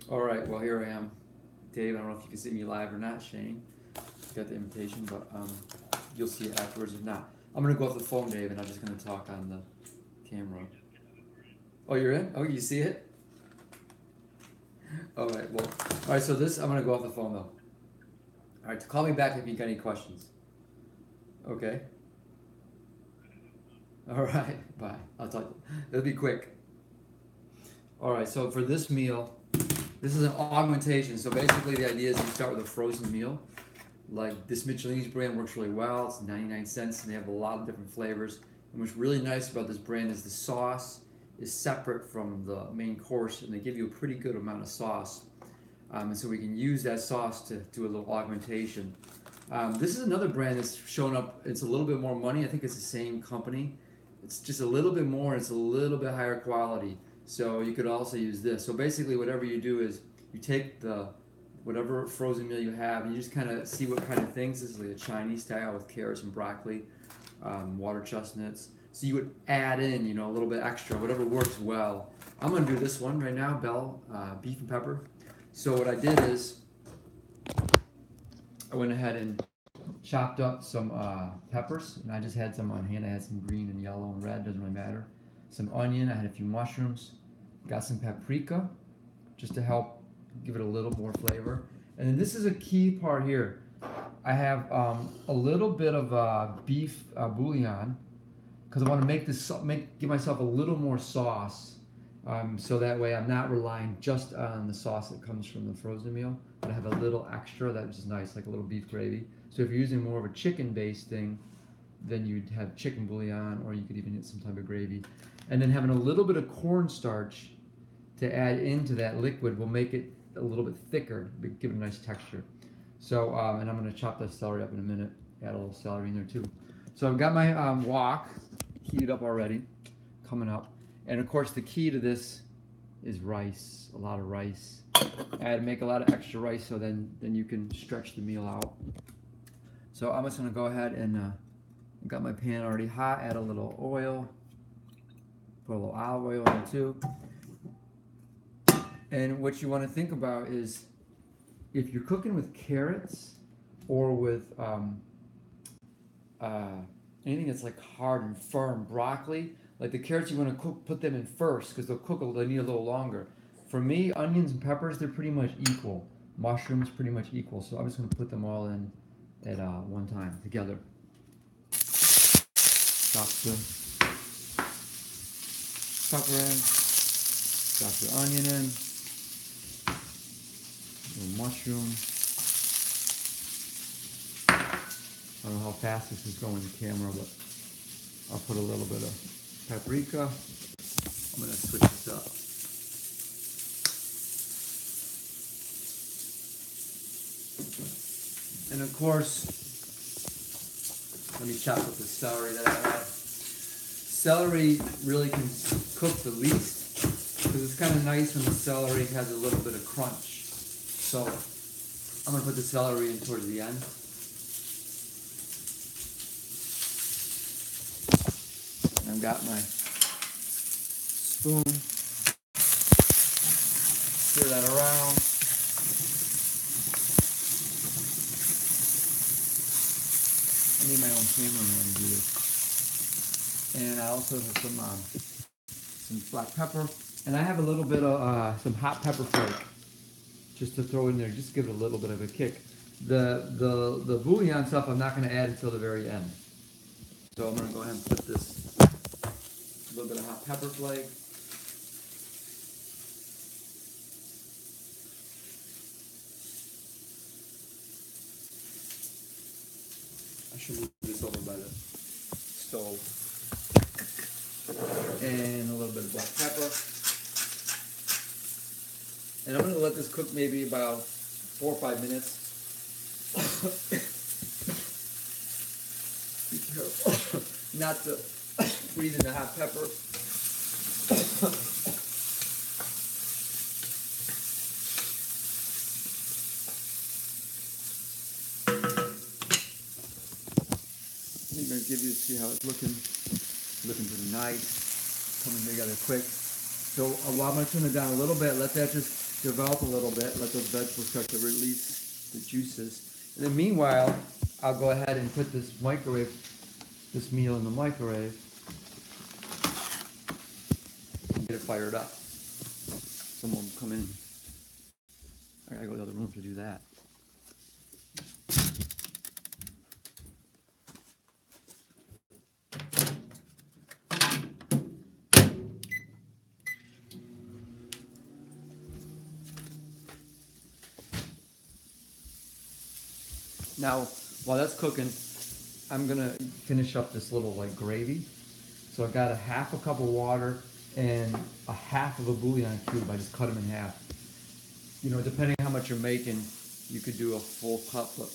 All right, well, here I am. Dave, I don't know if you can see me live or not, Shane. Got the invitation, but you'll see it afterwards if not. I'm going to go off the phone, Dave, and I'm just going to talk on the camera. Oh, you're in? Oh, you see it? All right, well, all right, so this, I'm going to go off the phone, though. All right, call me back if you got any questions. Okay? All right, bye. I'll talk. It'll be quick. All right, so for this meal, this is an augmentation. So basically the idea is you start with a frozen meal. Like this Michelin's brand works really well. It's 99 cents and they have a lot of different flavors. And what's really nice about this brand is the sauce is separate from the main course and they give you a pretty good amount of sauce. And so we can use that sauce to do a little augmentation. This is another brand that's shown up. It's a little bit more money. I think it's the same company. It's just a little bit more. It's a little bit higher quality. So you could also use this. So basically whatever you do is you take the whatever frozen meal you have and you just kind of see what kind of things. This is like a Chinese style with carrots and broccoli, water chestnuts. So you would add in, you know, a little bit extra, whatever works well. I'm gonna do this one right now, beef and pepper. So what I did is I went ahead and chopped up some peppers, and I just had some on hand. I had some green and yellow and red, doesn't really matter. Some onion, I had a few mushrooms, got some paprika, just to help give it a little more flavor. And then this is a key part here. I have a little bit of beef bouillon, because I want to make this give myself a little more sauce. So that way I'm not relying just on the sauce that comes from the frozen meal, but I have a little extra that is nice, like a little beef gravy. So if you're using more of a chicken-based thing, then you'd have chicken bouillon, or you could even get some type of gravy. And then having a little bit of cornstarch to add into that liquid will make it a little bit thicker, give it a nice texture. So, and I'm gonna chop the celery up in a minute, add a little celery in there too. So I've got my wok heated up already, coming up. And of course the key to this is rice, a lot of rice. Make a lot of extra rice so then you can stretch the meal out. So I'm just gonna go ahead and got my pan already hot, add a little oil, put a little olive oil in it too. And what you want to think about is if you're cooking with carrots or with anything that's like hard and firm, broccoli, like the carrots you want to put them in first because they need a little longer. For me, onions and peppers, they're pretty much equal. Mushrooms, pretty much equal. So I'm just going to put them all in at one time together. Chop the pepper in, chop the onion in, little mushroom. I don't know how fast this is going in the camera, but I'll put a little bit of paprika. I'm going to switch this up. And of course, let me chop up the celery that I had. Celery really can cook the least because it's kind of nice when the celery has a little bit of crunch. So I'm going to put the celery in towards the end. And I've got my spoon. Stir that around. I need my own cameraman to do this. And I also have some black pepper. And I have a little bit of some hot pepper flake just to throw in there, just to give it a little bit of a kick. The bouillon stuff I'm not going to add until the very end. So I'm going to go ahead and put this, a little bit of hot pepper flake. I should move this over by the stove. And a little bit of black pepper. And I'm going to let this cook maybe about 4 or 5 minutes. Be careful not to freeze in the hot pepper. I'm going to give you see how it's looking pretty nice, coming together quick. So I'm going to turn it down a little bit, let that just develop a little bit, let those vegetables start to release the juices. And then meanwhile, I'll go ahead and put this meal in the microwave and get it fired up. Someone will come in. I gotta go to the other room to do that. Now, while that's cooking, I'm gonna finish up this little like gravy. So I got a half a cup of water and a half of a bouillon cube. I just cut them in half. You know, depending on how much you're making, you could do a full cup, but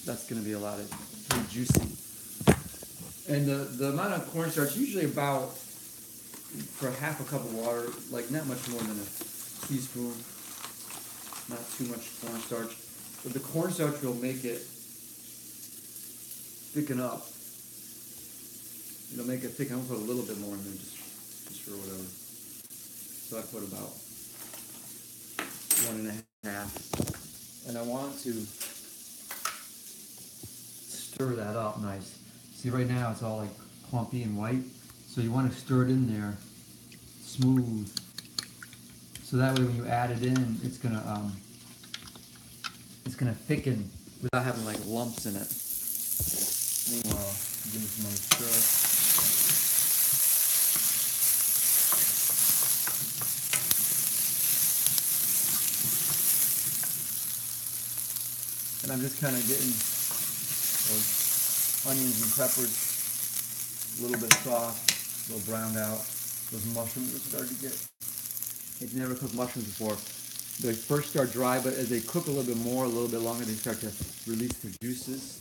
that's gonna be a lot of pretty juicy. And the amount of cornstarch, usually about, for half a cup of water, like not much more than a teaspoon, not too much cornstarch. But the cornstarch will make it thicken up. It'll make it thicken. I'll put a little bit more in there just for whatever. So I put about 1.5. And I want to stir that up nice. See, right now it's all like clumpy and white. So you want to stir it in there smooth. So that way when you add it in, it's gonna thicken without having like lumps in it. Meanwhile, give it some more stir. And I'm just kind of getting those onions and peppers a little bit soft, a little browned out. Those mushrooms are starting to get. If you've never cooked mushrooms before, they first start dry, but as they cook a little bit more, a little bit longer, they start to release their juices,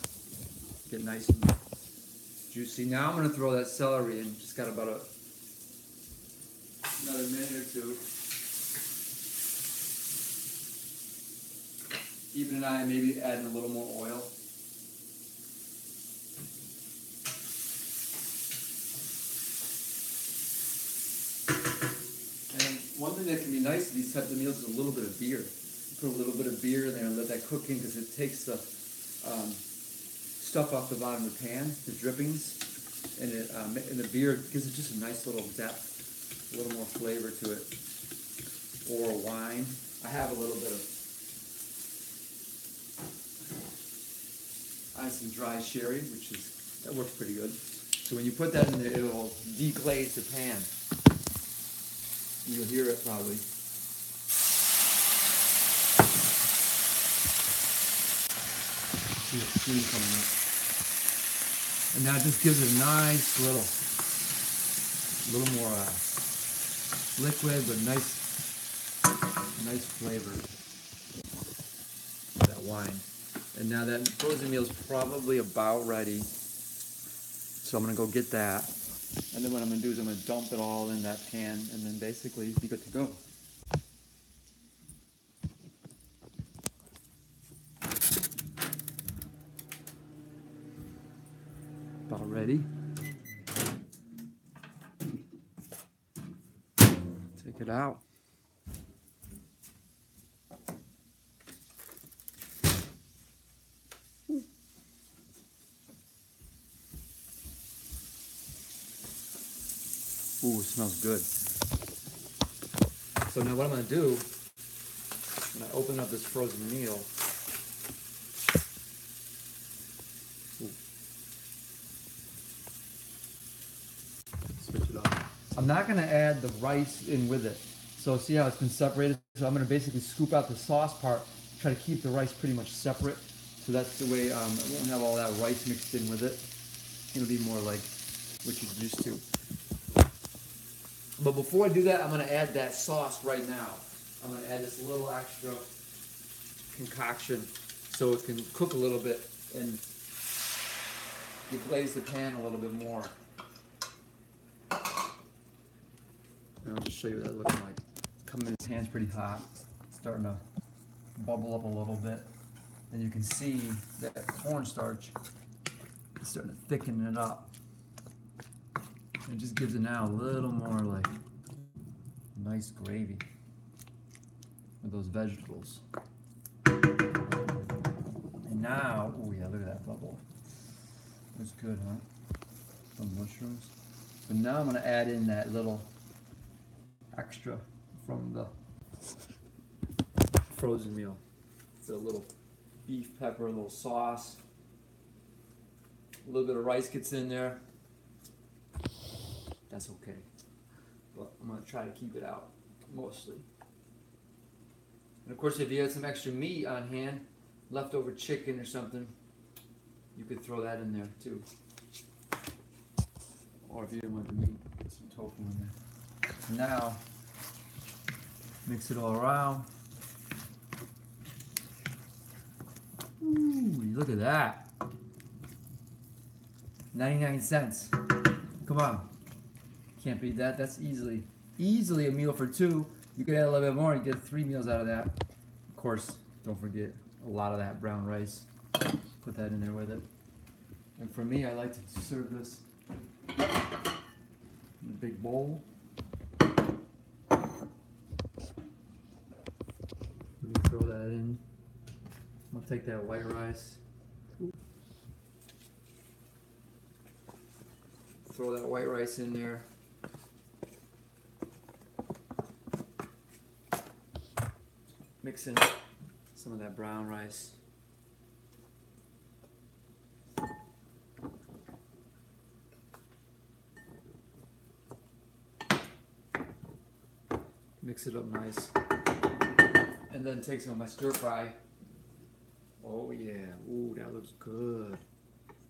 get nice and juicy. Now I'm going to throw that celery in. Just got about another minute or two. Even and I maybe adding a little more oil. One thing that can be nice in these types of meals is a little bit of beer. You put a little bit of beer in there and let that cook in because it takes the stuff off the bottom of the pan, the drippings, and the beer gives it just a nice little depth, a little more flavor to it. Or wine. I have a little bit of some dry sherry, that works pretty good. So when you put that in there, it will deglaze the pan. You'll hear it probably. See the steam coming up. And now it just gives it a nice little more liquid, but nice flavor. That wine. And now that frozen meal is probably about ready. So I'm gonna go get that. And then what I'm going to do is I'm going to dump it all in that pan and then basically be good to go. About ready. Take it out. Ooh, it smells good. So now what I'm going to do, I'm going to open up this frozen meal. Ooh. Switch it up. I'm not going to add the rice in with it. So see how it's been separated? So I'm going to basically scoop out the sauce part, try to keep the rice pretty much separate. So that's the way I won't have all that rice mixed in with it. It'll be more like what you're used to. But before I do that, I'm going to add that sauce right now. I'm going to add this little extra concoction so it can cook a little bit and deglaze the pan a little bit more. And I'll just show you what that looks like. Coming in, the pan's pretty hot. It's starting to bubble up a little bit. And you can see that cornstarch is starting to thicken it up. It just gives it now a little more like nice gravy. with those vegetables. And now, oh yeah, look at that bubble. That's good, huh? Some mushrooms. But now I'm gonna add in that little extra from the frozen meal. The little beef pepper, a little sauce. A little bit of rice gets in there. That's okay. But I'm gonna try to keep it out, mostly. And of course, if you had some extra meat on hand, leftover chicken or something, you could throw that in there too. Or if you didn't want the meat, put some tofu in there. Now, mix it all around. Ooh, look at that. 99 cents. Come on. Can't beat that. That's easily a meal for two. You could add a little bit more and get 3 meals out of that. Of course, don't forget a lot of that brown rice. Put that in there with it. And for me, I like to serve this in a big bowl. Let me throw that in. I'll take that white rice. Throw that white rice in there. Mix in some of that brown rice. Mix it up nice. And then take some of my stir fry. Oh yeah, ooh, that looks good.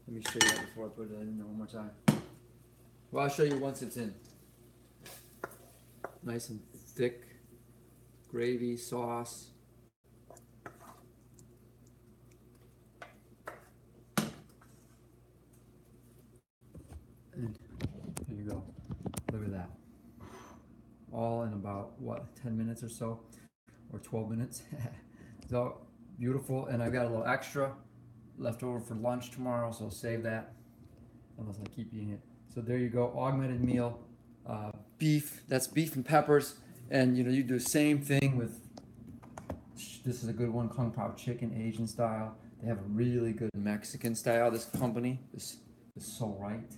Let me show you that before I put it in there one more time. Well, I'll show you once it's in. Nice and thick gravy, sauce. And here you go. Look at that. All in about, what, 10 minutes or so? Or 12 minutes. So beautiful. And I've got a little extra left over for lunch tomorrow, so save that. Unless I keep eating it. So there you go, augmented meal, beef. That's beef and peppers, and you do the same thing with. This is a good one, Kung Pao chicken, Asian style. They have a really good Mexican style. This company, this is so right. It's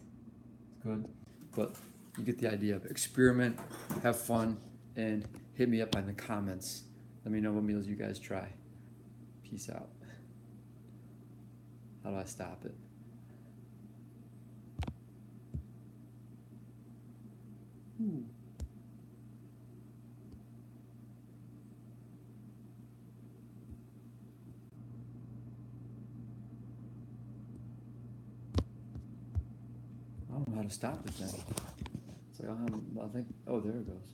good, but you get the idea. Experiment, have fun, and hit me up in the comments. Let me know what meals you guys try. Peace out. How do I stop it? Ooh. I don't know how to stop it then. It's like I think. Oh, there it goes.